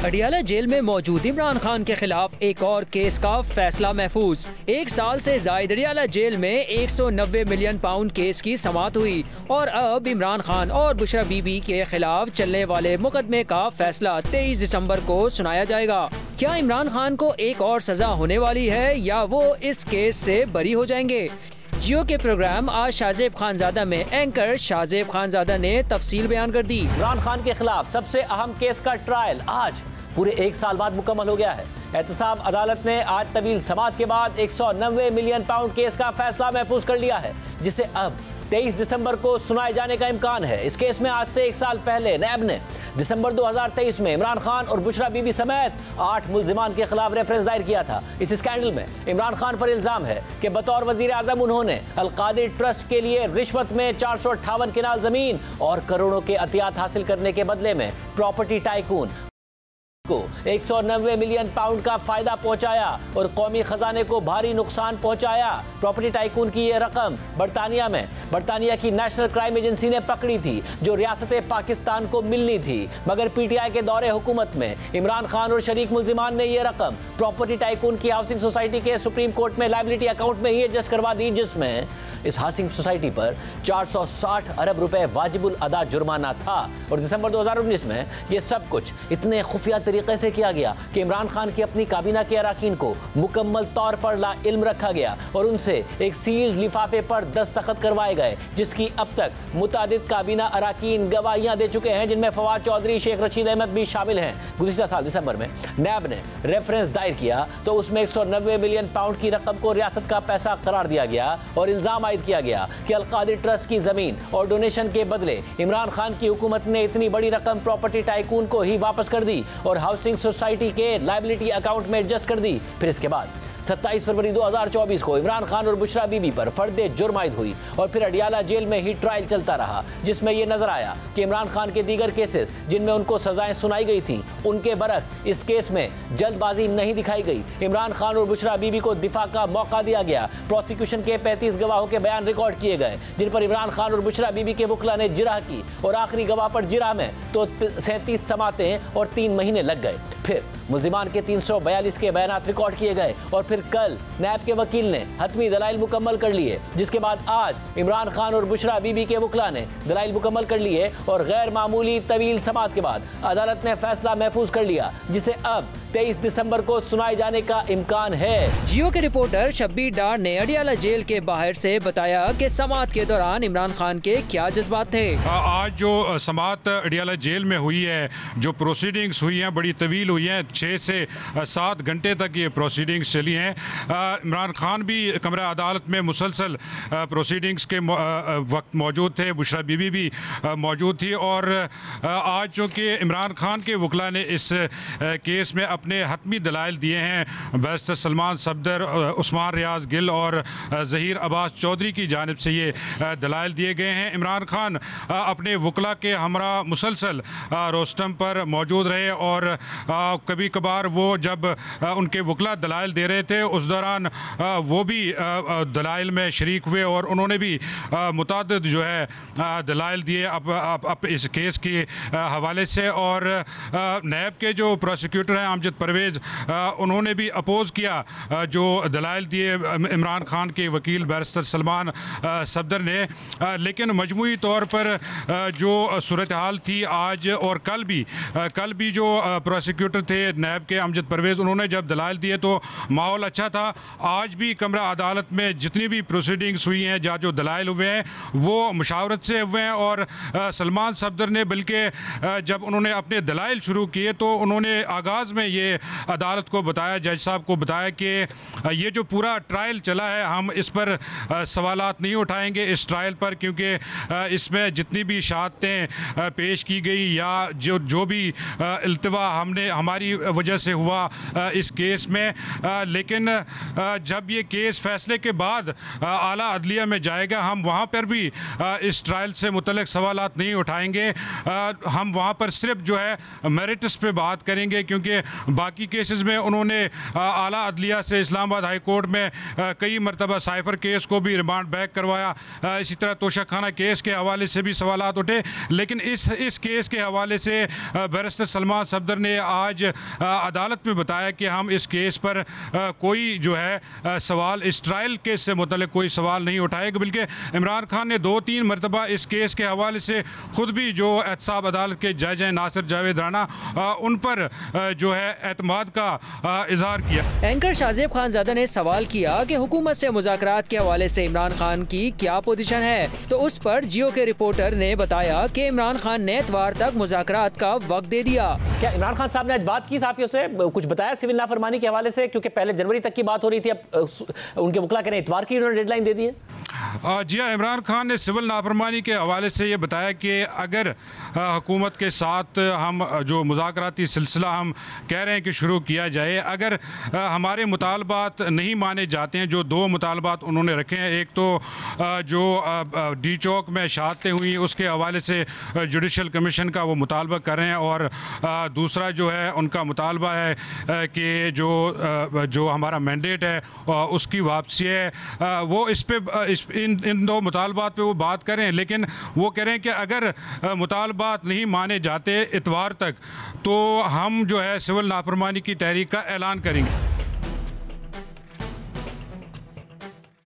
Adiala jail में मौजूद इमरान खान के खिलाफ एक और केस का फैसला महफूज। 1 साल से जायद अडियाला जेल में 190 मिलियन पाउंड केस की समाअत हुई और अब इमरान खान और बुशरा बीबी के खिलाफ चलने वाले मुकदमे का फैसला 23 दिसंबर को सुनाया जाएगा। क्या इमरान खान को एक और सजा होने वाली है या वो इस केस से बरी हो जाएंगे? जियो के प्रोग्राम आज शाहजेब खानजादा में एंकर शाहजेब खानजादा ने तफसील बयान कर दी। इमरान खान के खिलाफ सबसे अहम केस का ट्रायल आज पूरे 1 साल बाद मुकम्मल हो गया है। एहतसाब अदालत ने आज तवील समाअत के बाद 190 मिलियन पाउंड केस का फैसला महफूज कर लिया है, जिसे अब 23 दिसंबर को सुनाए जाने का इम्कान है। इस केस में आज से 1 साल पहले नैब ने दिसंबर 2023 में इमरान खान और बुशरा बीबी समेत 8 मुल्जिमान के खिलाफ रेफरेंस दायर किया था। इस स्कैंडल में इमरान खान पर इल्जाम है कि बतौर वजीर आजम उन्होंने अलकादिर ट्रस्ट के लिए रिश्वत में 458 किनाल जमीन और करोड़ों के अतियात हासिल करने के बदले में प्रॉपर्टी टाइकून को 190 मिलियन पाउंड का फायदा पहुंचाया और कौमी खजाने को भारी नुकसान पहुंचाया। प्रॉपर्टी टाइकून की यह रकम बरतानिया की नेशनल क्राइम एजेंसी ने पकड़ी थी, जो रियासत पाकिस्तान को मिलनी थी, मगर पीटीआई के दौरे हुकूमत में इमरान खान और शरीक मुल्जिमान ने यह रकम प्रॉपर्टी टाइकून की हाउसिंग सोसाइटी के सुप्रीम कोर्ट में लायबिलिटी अकाउंट में ही एडजस्ट करवा दी, जिसमें इस हाउसिंग सोसाइटी पर 460 अरब रुपए वाजिबुल अदा जुर्माना था। और दिसंबर 2019 में यह सब कुछ इतने खुफिया तरीके से किया गया कि इमरान खान की अपनी काबीना के अराकीन को मुकम्मल तौर पर ला इल्म रखा गया और उनसे एक सील्ड लिफाफे पर दस्तखत करवाए गए, जिसकी अब तक मुतादिद काबीना अराकीन गवाहियां दे चुके हैं, जिनमें फवाद चौधरी, शेख रशीद अहमद भी शामिल हैं। गुज़िश्ता साल दिसंबर में नैब ने रेफरेंस दायर किया तो उसमें 190 मिलियन पाउंड की रकम को रियासत का पैसा करार दिया गया और इल्जाम आयद किया गया कि अलकादिर ट्रस्ट की जमीन और डोनेशन के बदले इमरान खान की हुकूमत ने इतनी बड़ी रकम प्रॉपर्टी टाइकून को ही वापस कर दी और हाउसिंग सोसाइटी के लायबिलिटी अकाउंट में एडजस्ट कर दी। फिर इसके बाद 27 फरवरी 2024 को इमरान खान और बुशरा बीबी पर फर्दे जुर्म आयद हुई और फिर अडियाला जेल में ही ट्रायल चलता रहा, जिसमें यह नजर आया कि इमरान खान के दीगर केसेस जिनमें उनको सजाएं सुनाई गई थी, उनके बरक्स इस केस में जल्दबाजी नहीं दिखाई गई। इमरान खान और बुशरा बीबी को दिफा का मौका दिया गया। प्रोसिक्यूशन के 35 गवाहों के बयान रिकॉर्ड किए गए, जिन पर इमरान खान और बुशरा बीबी के वकला ने जिरह की और आखिरी गवाह पर जिरह में तो 37 समातें और 3 महीने लग गए। फिर मुल्जिमान के 342 के बयानात रिकॉर्ड किए गए और फिर कल नैब के वकील ने हतमी दलाइल मुकम्मल कर लिए, जिसके बाद आज इमरान खान और बुशरा बीबी के वकला ने दलाइल मुकम्मल कर लिए और गैर मामूली तवील समाअत के बाद अदालत ने फैसला महफूज कर लिया, जिसे अब 23 दिसंबर को सुनाए जाने का इम्कान है। जियो के रिपोर्टर शब्बीर डार ने अडियाला जेल के बाहर से बताया कि समाअत के दौरान इमरान खान के क्या जज्बात थे। आज जो समाअत अडियाला जेल में हुई है, जो प्रोसीडिंग्स हुई हैं, बड़ी तवील हुई हैं। 6 से 7 घंटे तक ये प्रोसीडिंग्स चली हैं। इमरान खान भी कमरा अदालत में मुसलसल प्रोसीडिंग्स के वक्त मौजूद थे, बुशरा बीबी भी मौजूद थी और आज चूँकि इमरान खान के वकला ने इस केस में अपने हतमी दलाइल दिए हैं, बैरिस्टर सलमान सफदर, उस्मान रियाज गिल और ज़हीर अब्बास चौधरी की जानिब से ये दलाइल दिए गए हैं। इमरान खान अपने वकला के हमरा मुसलसल रोस्टम पर मौजूद रहे और कभी कभार वो जब उनके वकला दलाइल दे रहे थे, उस दौरान वो भी दलाइल में शरीक हुए और उन्होंने भी मुतादिद जो है दलाइल दिए अब इस केस के हवाले से। और नैब के जो प्रोसिक्यूटर हैं अमजद परवेज़, उन्होंने भी अपोज़ किया जो दलाइल दिए इमरान खान के वकील बैरिस्टर सलमान सफदर ने। लेकिन मजमूई तौर पर जो सूरत हाल थी आज और कल भी जो प्रोसिक्यूटर थे नैब के अमजद परवेज़, उन्होंने जब दलाइल दिए तो माहौल अच्छा था। आज भी कमरा अदालत में जितनी भी प्रोसीडिंग्स हुई हैं, जो दलाइल हुए हैं, वो मुशावरत से हुए हैं और सलमान सफदर ने बल्कि जब उन्होंने अपने दलाइल शुरू किए तो उन्होंने आगाज़ में ये अदालत को बताया, जज साहब को बताया कि ये जो पूरा ट्रायल चला है, हम इस पर सवालात नहीं उठाएंगे इस ट्रायल पर, क्योंकि इसमें जितनी भी शहादतें पेश की गई या जो भी इल्तिवा हमारी वजह से हुआ इस केस में, लेकिन जब ये केस फैसले के बाद आला अदलिया में जाएगा, हम वहाँ पर भी इस ट्रायल से मुतल्लिक सवालात नहीं उठाएंगे। हम वहाँ पर सिर्फ जो है मेरिट्स पे बात करेंगे, क्योंकि बाकी केसेस में उन्होंने आला अदलिया से इस्लामाबाद हाई कोर्ट में कई मरतबा साइफर केस को भी रिमांड बैक करवाया। इसी तरह तोशा खाना केस के हवाले से भी सवालात उठे, लेकिन इस केस के हवाले से बैरिस्टर सलमान सफदर ने आज अदालत में बताया कि हम इस केस पर कोई जो है सवाल, इस ट्रायल केस से मुतल्लिक कोई सवाल नहीं उठाएगा। बल्कि इमरान खान ने 2-3 मरतबा इस केस के हवाले से खुद भी जो एहतसाब अदालत के जज हैं नासिर जावेद राना, उन पर जो है एतमाद का इजहार किया। एंकर शाहजेब खानजादा ने सवाल किया कि हुकूमत से मुज़ाकरात के हवाले से इमरान खान की क्या पोजीशन है, तो उस पर जियो के रिपोर्टर ने बताया कि इमरान खान ने इतवार तक मुज़ाकरात का वक्त दे दिया। क्या इमरान खान साहब ने आज बात की साफियों से, कुछ बताया सिविल नाफरमानी के हवाले से? क्योंकि पहले जनवरी तक की बात हो रही थी, अब उनके वकील कह रहे हैं इतवार की उन्होंने डेडलाइन दे दी है। जी हाँ, इमरान खान ने सिविल नाफरमानी के हवाले से ये बताया कि अगर हुकूमत के साथ हम जो मुज़ाकराती सिलसिला हम कह रहे हैं कि शुरू किया जाए, अगर हमारे मुतालबात नहीं माने जाते हैं, जो 2 मुतालबात उन्होंने रखे हैं, एक तो जो डी चौक में शहादतें हुई उसके हवाले से जुडिशल कमीशन का वो मुतालबा कर रहे हैं, और दूसरा जो है उनका मुतालबा है कि जो हमारा मैंडेट है उसकी वापसी है। वो इस पे इन 2 मुतालबात पे वो बात करें, लेकिन वो कह रहे हैं कि अगर मुतालबात नहीं माने जाते इतवार तक, तो हम जो है सिविल नाफरमानी की तहरीक का ऐलान करेंगे।